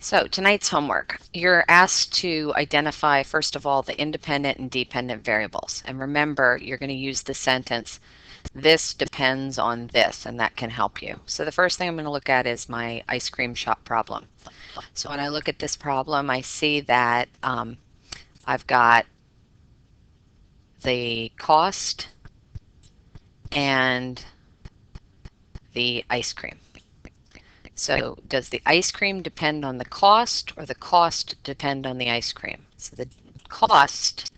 So tonight's homework, you're asked to identify, first of all, the independent and dependent variables. And remember, you're going to use the sentence, this depends on this, and that can help you. So the first thing I'm going to look at is my ice cream shop problem. So when I look at this problem, I see that I've got the cost and the ice cream. So does the ice cream depend on the cost, or the cost depend on the ice cream? So the cost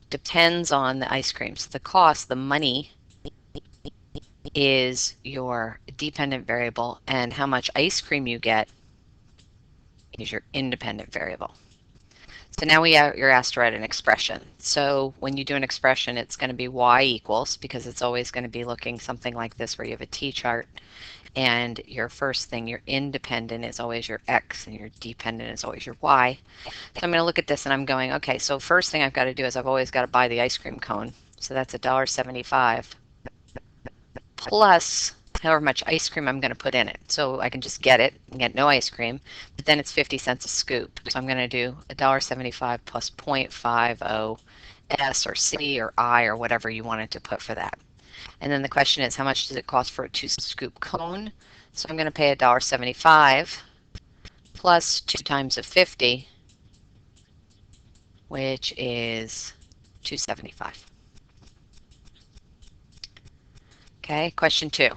depends on the ice cream. So the cost, the money, is your dependent variable, and how much ice cream you get is your independent variable. So now you're asked to write an expression. So when you do an expression, it's going to be y equals, because it's always going to be looking something like this, where you have a t-chart, and your first thing, your independent, is always your x, and your dependent is always your y. So I'm going to look at this and I'm going, okay, so first thing I've got to do is I've always got to buy the ice cream cone. So that's $1.75 plus however much ice cream I'm going to put in it. So I can just get it and get no ice cream, but then it's 50 cents a scoop. So I'm going to do $1.75 plus 0.50 S or C or I or whatever you wanted to put for that. And then the question is, how much does it cost for a 2-scoop cone? So I'm going to pay $1.75 plus 2 times 50, which is $2.75. Okay, question 2.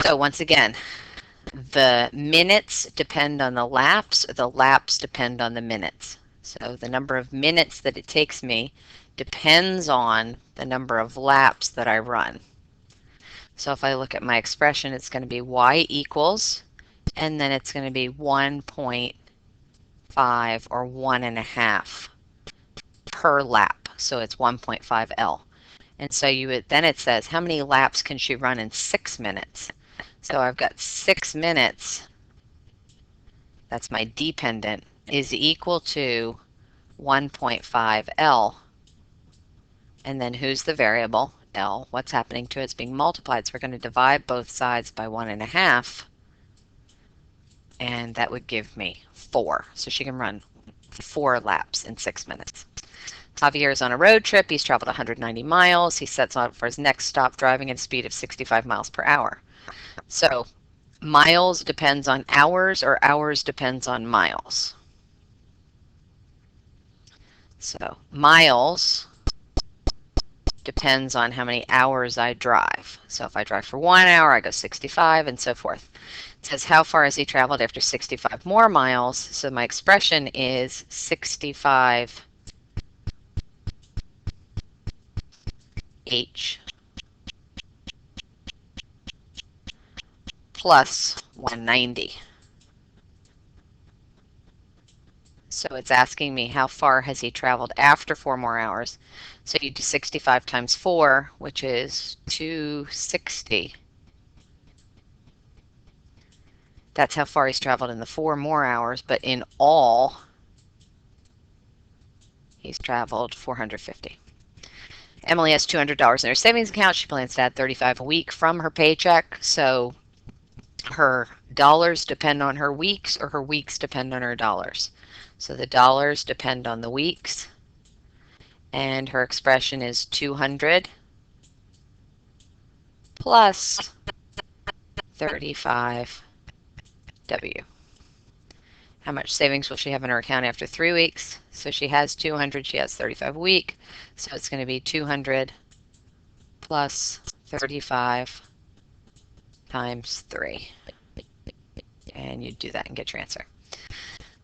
So once again, the minutes depend on the laps, or the laps depend on the minutes. So the number of minutes that it takes me depends on the number of laps that I run. So if I look at my expression, it's going to be y equals, and then it's going to be 1.5 or 1.5 per lap. So it's 1.5 L. And so then it says, how many laps can she run in 6 minutes? So I've got 6 minutes, that's my dependent, is equal to 1.5 L. And then who's the variable? L. What's happening to it? It's being multiplied. So we're going to divide both sides by 1.5. And that would give me 4. So she can run 4 laps in 6 minutes. Javier is on a road trip. He's traveled 190 miles. He sets out for his next stop driving at a speed of 65 miles per hour. So miles depends on hours, or hours depends on miles. So miles depends on how many hours I drive. So if I drive for 1 hour, I go 65 and so forth. It says, how far has he traveled after 65 more miles? So my expression is 65 H plus 190. So it's asking me how far has he traveled after 4 more hours. So you do 65 times 4, which is 260. That's how far he's traveled in the 4 more hours, but in all, he's traveled 450. Emily has $200 in her savings account. She plans to add $35 a week from her paycheck. So her dollars depend on her weeks, or her weeks depend on her dollars. So the dollars depend on the weeks, and her expression is 200 plus 35 W. How much savings will she have in her account after 3 weeks? So she has 200, she has 35 a week. So it's going to be 200 plus 35 times 3. And you do that and get your answer.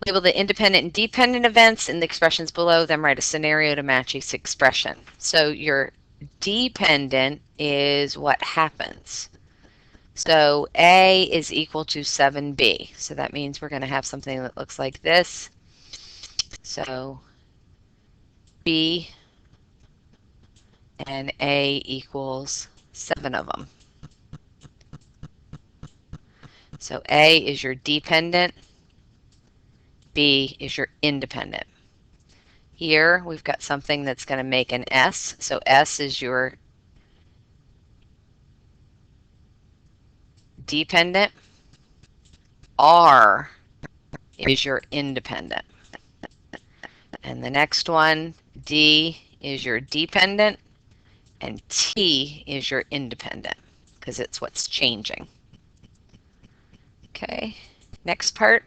Label the independent and dependent events in the expressions below, then write a scenario to match each expression. So your dependent is what happens. So A is equal to 7B. So that means we're going to have something that looks like this. So B and A equals 7 of them. So A is your dependent, B is your independent. Here we've got something that's going to make an S. So S is your dependent, R is your independent. And the next one, D, is your dependent, and T is your independent, because it's what's changing. Okay, next part.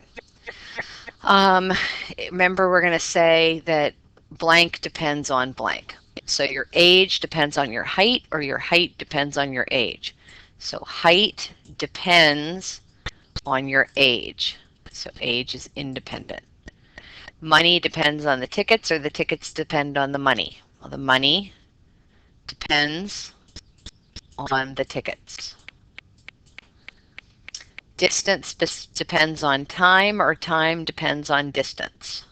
Remember, we're going to say that blank depends on blank. So your age depends on your height, or your height depends on your age. So height depends on your age. So age is independent. Money depends on the tickets, or the tickets depend on the money. Well, the money depends on the tickets. Distance depends on time, or time depends on distance.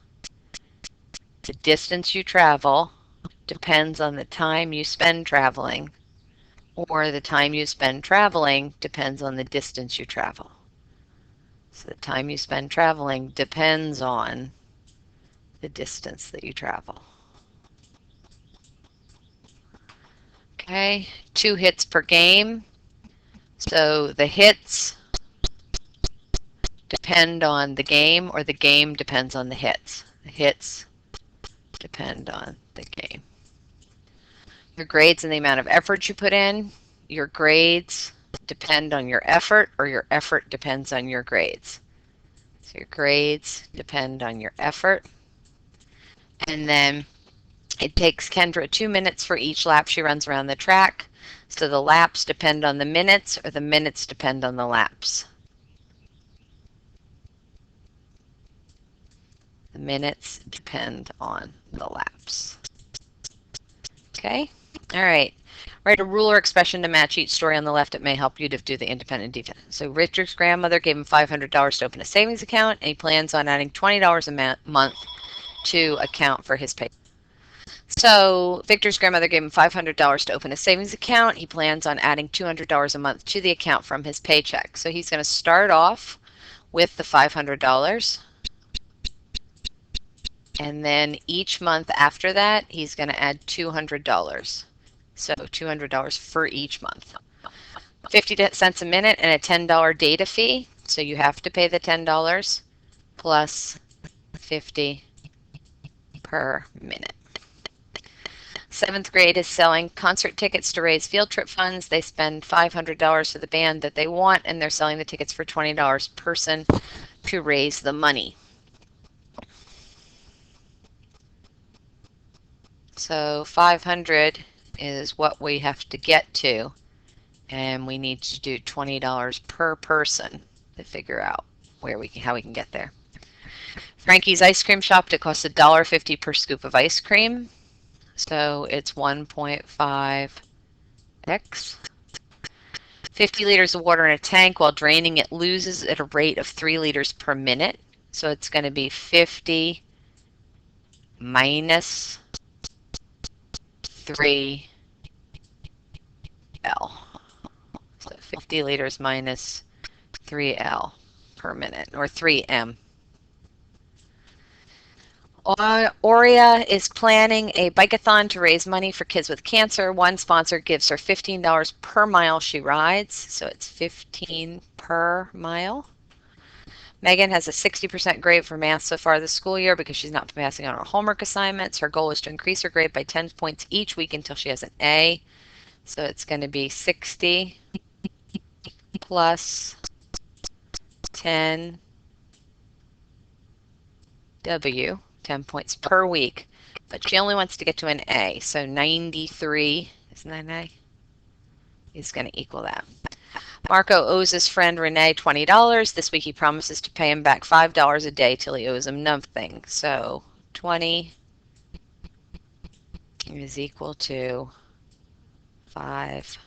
The distance you travel depends on the time you spend traveling, or the time you spend traveling depends on the distance you travel. So the time you spend traveling depends on the distance that you travel. Okay, 2 hits per game. So the hits depend on the game, or the game depends on the hits. The hits depend on the game. Your grades and the amount of effort you put in. Your grades depend on your effort, or your effort depends on your grades. So your grades depend on your effort. And then it takes Kendra 2 minutes for each lap she runs around the track. So the laps depend on the minutes, or the minutes depend on the laps. The minutes depend on the laps. Okay? All right. Write a rule or expression to match each story on the left. It may help you to do the independent defense. So Richard's grandmother gave him $500 to open a savings account, and he plans on adding $20 a month to account for his pay. So Victor's grandmother gave him $500 to open a savings account. He plans on adding $200 a month to the account from his paycheck. So he's going to start off with the $500. And then each month after that, he's going to add $200. So $200 for each month. 50 cents a minute and a $10 data fee. So you have to pay the $10 plus 50 per minute. 7th grade is selling concert tickets to raise field trip funds. They spend $500 for the band that they want, and they're selling the tickets for $20 per person to raise the money. So 500 is what we have to get to, and we need to do $20 per person to figure out how we can get there. Frankie's ice cream shop, it costs $1.50 per scoop of ice cream. So it's 1.5x. 50 liters of water in a tank. While draining, it loses at a rate of 3 liters per minute. So it's going to be 50 minus 3L. So 50 liters minus 3L per minute, or 3M. Aurea is planning a bike-a-thon to raise money for kids with cancer. One sponsor gives her $15 per mile she rides, so it's 15 per mile. Megan has a 60% grade for math so far this school year because she's not passing on her homework assignments. Her goal is to increase her grade by 10 points each week until she has an A. So it's going to be 60 plus 10W, 10 points per week. But she only wants to get to an A. So 93, isn't that an A? Is going to equal that. Marco owes his friend Renee $20. This week he promises to pay him back $5 a day till he owes him nothing. So 20 is equal to 5x.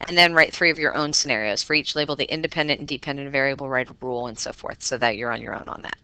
And then write 3 of your own scenarios. For each label, the independent and dependent variable, write a rule and so forth, so that you're on your own on that.